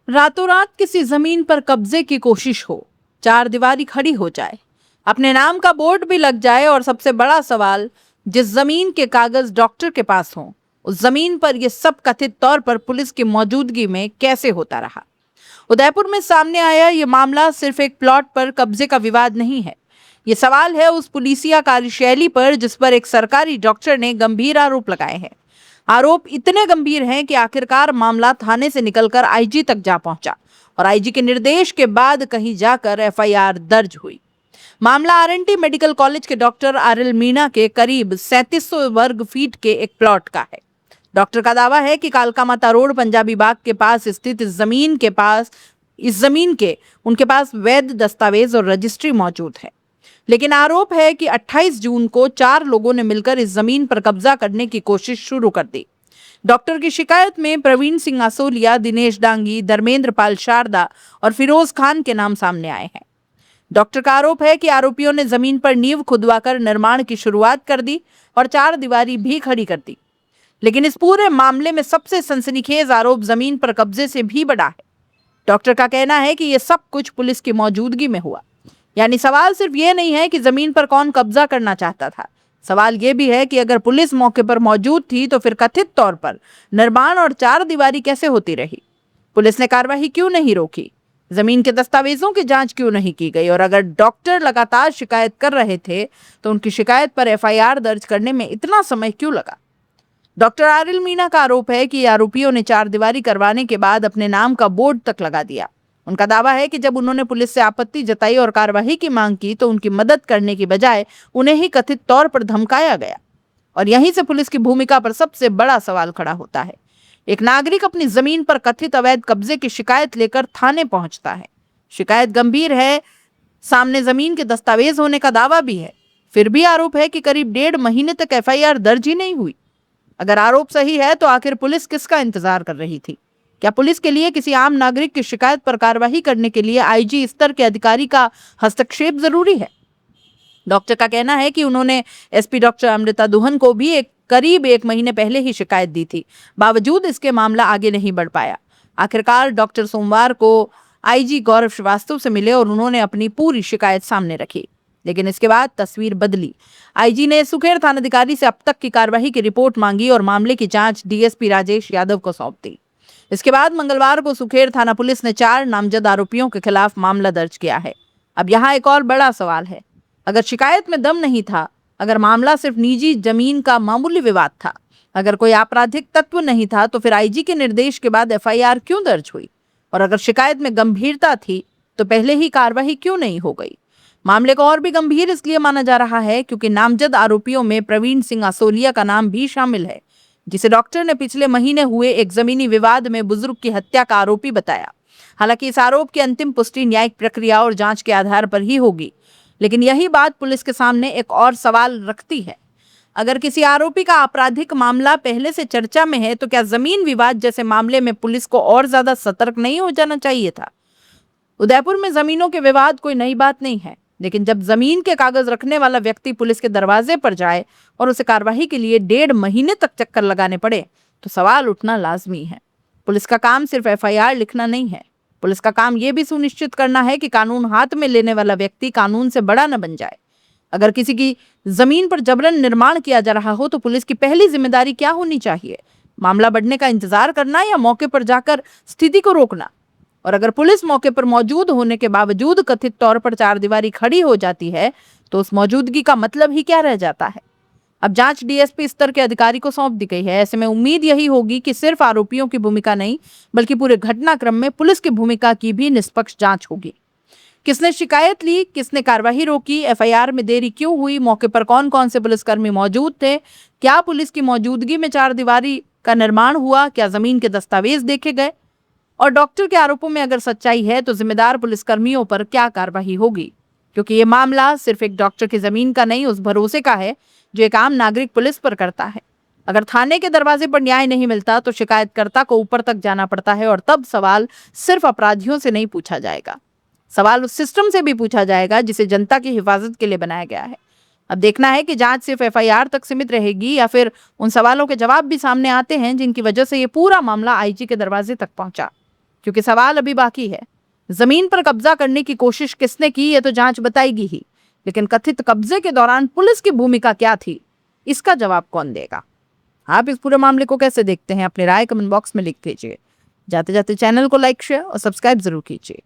रातों रात किसी जमीन पर कब्जे की कोशिश हो, चार दीवारी खड़ी हो जाए, अपने नाम का बोर्ड भी लग जाए और सबसे बड़ा सवाल, जिस जमीन के कागज डॉक्टर के पास हों, उस जमीन पर यह सब कथित तौर पर पुलिस की मौजूदगी में कैसे होता रहा। उदयपुर में सामने आया ये मामला सिर्फ एक प्लॉट पर कब्जे का विवाद नहीं है। ये सवाल है उस पुलिसिया कार्यशैली पर जिस पर एक सरकारी डॉक्टर ने गंभीर आरोप लगाए हैं। आरोप इतने गंभीर हैं कि आखिरकार मामला थाने से निकलकर आईजी तक जा पहुंचा और आईजी के निर्देश के बाद कहीं जाकर एफआईआर दर्ज हुई। मामला आरएनटी मेडिकल कॉलेज के डॉक्टर आरएल मीणा के करीब 3700 वर्ग फीट के एक प्लॉट का है। डॉक्टर का दावा है कि कालका माता रोड पंजाबी बाग के पास स्थित इस जमीन के उनके पास वैध दस्तावेज और रजिस्ट्री मौजूद है। लेकिन आरोप है कि 28 जून को 4 लोगों ने मिलकर इस जमीन पर कब्जा करने की कोशिश शुरू कर दी। डॉक्टर की शिकायत में प्रवीण सिंह आसोलिया, दिनेश डांगी, धर्मेंद्र पाल शारदा और फिरोज खान के नाम सामने आए हैं। डॉक्टर का आरोप है कि आरोपियों ने जमीन पर नींव खुदवाकर निर्माण की शुरुआत कर दी और 4 दीवारी भी खड़ी कर दी। लेकिन इस पूरे मामले में सबसे सनसनीखेज आरोप जमीन पर कब्जे से भी बड़ा है। डॉक्टर का कहना है कि यह सब कुछ पुलिस की मौजूदगी में हुआ। यानी सवाल सिर्फ ये नहीं है कि जमीन पर कौन कब्जा करना चाहता था, सवाल यह भी है कि अगर पुलिस मौके पर मौजूद थी तो फिर कथित तौर पर निर्माण और 4 दीवारी कैसे होती रही। पुलिस ने कार्रवाई क्यों नहीं रोकी, जमीन के दस्तावेजों की जांच क्यों नहीं की गई, और अगर डॉक्टर लगातार शिकायत कर रहे थे तो उनकी शिकायत पर एफआईआर दर्ज करने में इतना समय क्यों लगा। डॉक्टर आरएल मीणा का आरोप है कि आरोपियों ने 4 दीवारी करवाने के बाद अपने नाम का बोर्ड तक लगा दिया। उनका दावा है कि जब उन्होंने पुलिस से आपत्ति जताई और कार्रवाई की मांग की तो उनकी मदद करने की बजाय उन्हें ही कथित तौर पर धमकाया गया। और यहीं से पुलिस की भूमिका पर सबसे बड़ा सवाल खड़ा होता है। एक नागरिक अपनी जमीन पर कथित अवैध कब्जे की शिकायत लेकर थाने पहुंचता है। शिकायत गंभीर है, सामने जमीन के दस्तावेज होने का दावा भी है, फिर भी आरोप है कि करीब 1.5 महीने तक एफआईआर दर्ज ही नहीं हुई। अगर आरोप सही है तो आखिर पुलिस किसका इंतजार कर रही थी। क्या पुलिस के लिए किसी आम नागरिक की शिकायत पर कार्रवाई करने के लिए आईजी स्तर के अधिकारी का हस्तक्षेप जरूरी है। डॉक्टर का कहना है कि उन्होंने एसपी डॉक्टर अमृता दुहन को भी करीब 1 महीने पहले ही शिकायत दी थी, बावजूद इसके मामला आगे नहीं बढ़ पाया। आखिरकार डॉक्टर सोमवार को आईजी गौरव श्रीवास्तव से मिले और उन्होंने अपनी पूरी शिकायत सामने रखी। लेकिन इसके बाद तस्वीर बदली। आईजी ने सुखेर थानाधिकारी से अब तक की कार्रवाई की रिपोर्ट मांगी और मामले की जांच डीएसपी राजेश यादव को सौंप दी। इसके बाद मंगलवार को सुखेर थाना पुलिस ने 4 नामजद आरोपियों के खिलाफ मामला दर्ज किया है। अब यहाँ एक और बड़ा सवाल है, अगर शिकायत में दम नहीं था, अगर मामला सिर्फ निजी जमीन का मामूली विवाद था, अगर कोई आपराधिक तत्व नहीं था, तो फिर आईजी के निर्देश के बाद एफआईआर क्यों दर्ज हुई, और अगर शिकायत में गंभीरता थी तो पहले ही कार्रवाई क्यों नहीं हो गई। मामले को और भी गंभीर इसलिए माना जा रहा है क्योंकि नामजद आरोपियों में प्रवीण सिंह आसोलिया का नाम भी शामिल है, जिसे डॉक्टर ने पिछले महीने हुए एक जमीनी विवाद में बुजुर्ग की हत्या का आरोपी बताया। हालांकि इस आरोप की अंतिम पुष्टि न्यायिक प्रक्रिया और जांच के आधार पर ही होगी, लेकिन यही बात पुलिस के सामने एक और सवाल रखती है। अगर किसी आरोपी का आपराधिक मामला पहले से चर्चा में है तो क्या जमीन विवाद जैसे मामले में पुलिस को और ज्यादा सतर्क नहीं हो जाना चाहिए था। उदयपुर में जमीनों के विवाद कोई नई बात नहीं है, लेकिन जब जमीन के कागज रखने वाला व्यक्ति पुलिस के दरवाजे पर जाए और उसे कार्रवाई के लिए 1.5 महीने तक चक्कर लगाने पड़े तो सवाल उठना लाजमी है। पुलिस का काम सिर्फ एफआईआर लिखना नहीं है, पुलिस का काम यह भी सुनिश्चित करना है कि कानून हाथ में लेने वाला व्यक्ति कानून से बड़ा न बन जाए। अगर किसी की जमीन पर जबरन निर्माण किया जा रहा हो तो पुलिस की पहली जिम्मेदारी क्या होनी चाहिए, मामला बढ़ने का इंतजार करना या मौके पर जाकर स्थिति को रोकना। और अगर पुलिस मौके पर मौजूद होने के बावजूद कथित तौर पर 4 दीवारी खड़ी हो जाती है तो उस मौजूदगी का मतलब ही क्या रह जाता है। अब जांच डीएसपी स्तर के अधिकारी को सौंप दी गई है। ऐसे में उम्मीद यही होगी कि सिर्फ आरोपियों की भूमिका नहीं बल्कि पूरे घटनाक्रम में पुलिस की भूमिका की भी निष्पक्ष जांच होगी। किसने शिकायत ली, किसने कार्रवाई रोकी, एफआईआर में देरी क्यों हुई, मौके पर कौन कौन से पुलिसकर्मी मौजूद थे, क्या पुलिस की मौजूदगी में 4 दीवारी का निर्माण हुआ, क्या जमीन के दस्तावेज देखे गए, और डॉक्टर के आरोपों में अगर सच्चाई है तो जिम्मेदार पुलिसकर्मियों पर क्या कार्रवाई होगी। क्योंकि ये मामला सिर्फ एक डॉक्टर की जमीन का नहीं, उस भरोसे का है जो एक आम नागरिक पुलिस पर करता है। अगर थाने के दरवाजे पर न्याय नहीं मिलता तो शिकायतकर्ता को ऊपर तक जाना पड़ता है, और तब सवाल सिर्फ अपराधियों से नहीं पूछा जाएगा, सवाल उस सिस्टम से भी पूछा जाएगा जिसे जनता की हिफाजत के लिए बनाया गया है। अब देखना है कि जांच सिर्फ एफआईआर तक सीमित रहेगी या फिर उन सवालों के जवाब भी सामने आते हैं जिनकी वजह से ये पूरा मामला आईजी के दरवाजे तक पहुंचा। क्योंकि सवाल अभी बाकी है। जमीन पर कब्जा करने की कोशिश किसने की ये तो जांच बताएगी ही, लेकिन कथित कब्जे के दौरान पुलिस की भूमिका क्या थी, इसका जवाब कौन देगा? आप इस पूरे मामले को कैसे देखते हैं? अपनी राय कमेंट बॉक्स में लिख दीजिए। जाते जाते चैनल को लाइक, शेयर और सब्सक्राइब जरूर कीजिए।